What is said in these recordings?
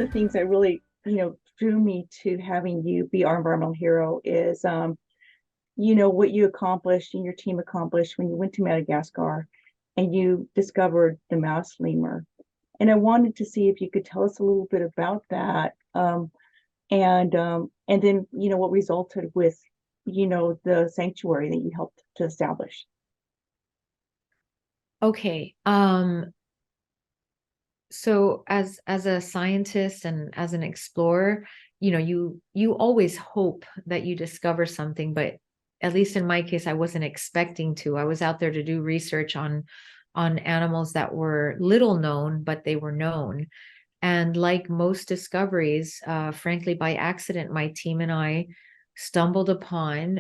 the things that really, drew me to having you be our environmental hero is, what you accomplished and your team accomplished when you went to Madagascar and you discovered the mouse lemur. And I wanted to see if you could tell us a little bit about that. And then, what resulted with, the sanctuary that you helped to establish. Okay. So as a scientist and as an explorer, you always hope that you discover something, but at least in my case, I wasn't expecting to. I was out there to do research on animals that were little known, but they were known. And like most discoveries, frankly, by accident, my team and I stumbled upon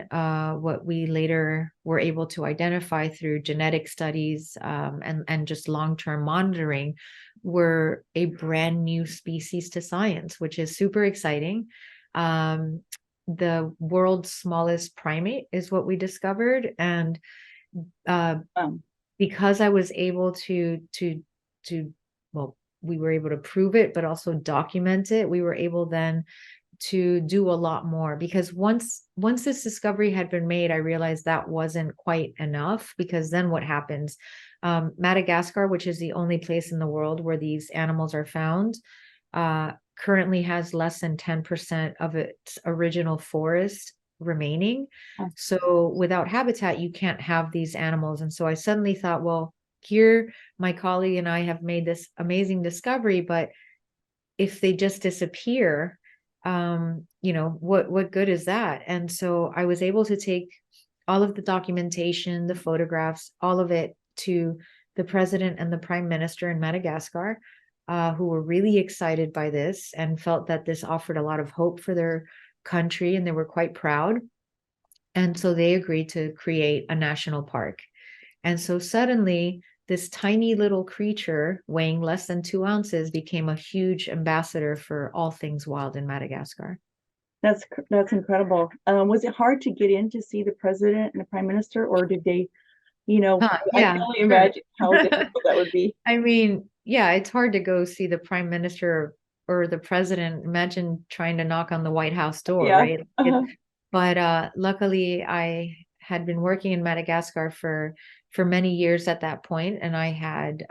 what we later were able to identify through genetic studies and just long-term monitoring were a brand new species to science, which is super exciting. The world's smallest primate is what we discovered, and uh, Um, because I was able to well, we were able to prove it, but also document it. We were able then to do a lot more because once this discovery had been made, I realized that wasn't quite enough because then what happens? Madagascar, which is the only place in the world where these animals are found, currently has less than 10% of its original forest remaining. So without habitat, you can't have these animals. And so I suddenly thought, well, here my colleague and I have made this amazing discovery, but if they just disappear, what good is that? And so I was able to take all of the documentation, the photographs, all of it to the president and the prime minister in Madagascar, who were really excited by this and felt that this offered a lot of hope for their country, and they were quite proud. And so they agreed to create a national park. And so suddenly, this tiny little creature weighing less than 2 ounces became a huge ambassador for all things wild in Madagascar. that's incredible. Was it hard to get in to see the president and the prime minister, or did they, I can Yeah, only sure. imagine how difficult that would be. I mean, yeah, it's hard to go see the prime minister or the president. Imagine trying to knock on the White House door, Yeah. right? But luckily, I had been working in Madagascar for many years at that point, and I had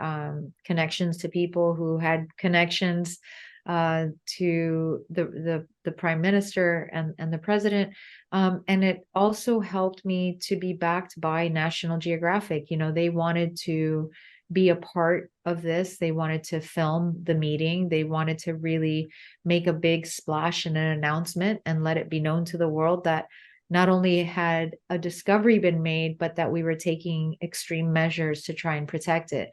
connections to people who had connections to the prime minister and the president. And it also helped me to be backed by National Geographic. They wanted to be a part of this. They wanted to film the meeting. They wanted to really make a big splash and an announcement and let it be known to the world that not only had a discovery been made, but that we were taking extreme measures to try and protect it.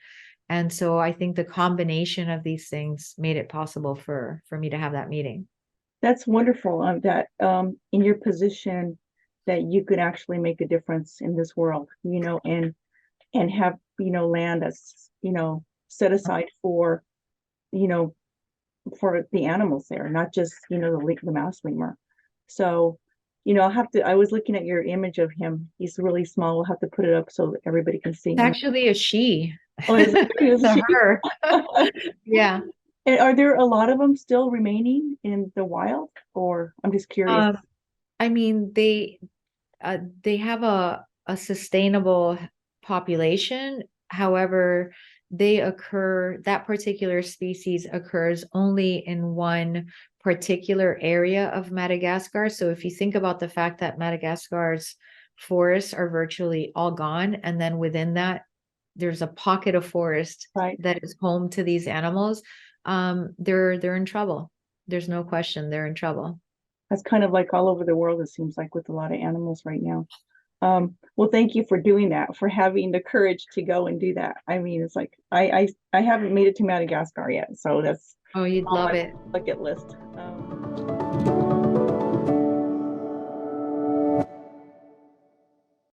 And so I think the combination of these things made it possible for me to have that meeting. That's wonderful, that in your position that you could actually make a difference in this world, and have, land that's, set aside for, you know, for the animals there, not just, the mouse lemur. So, I was looking at your image of him. He's really small. We'll have to put it up so everybody can see It's him. actually a she. Oh, is It's a she? her. Yeah. And are there a lot of them still remaining in the wild? Or I'm just curious. Um, I mean, they have a sustainable population. However, that particular species occurs only in one particular area of Madagascar. So if you think about the fact that Madagascar's forests are virtually all gone, and then within that, there's a pocket of forest Right. that is home to these animals, they're in trouble. There's no question they're in trouble. That's kind of like all over the world, it seems like, with a lot of animals right now. Well, thank you for doing that, for having the courage to go and do that. I mean, it's like I haven't made it to Madagascar yet, so that's Oh, you'd on love my it. bucket list.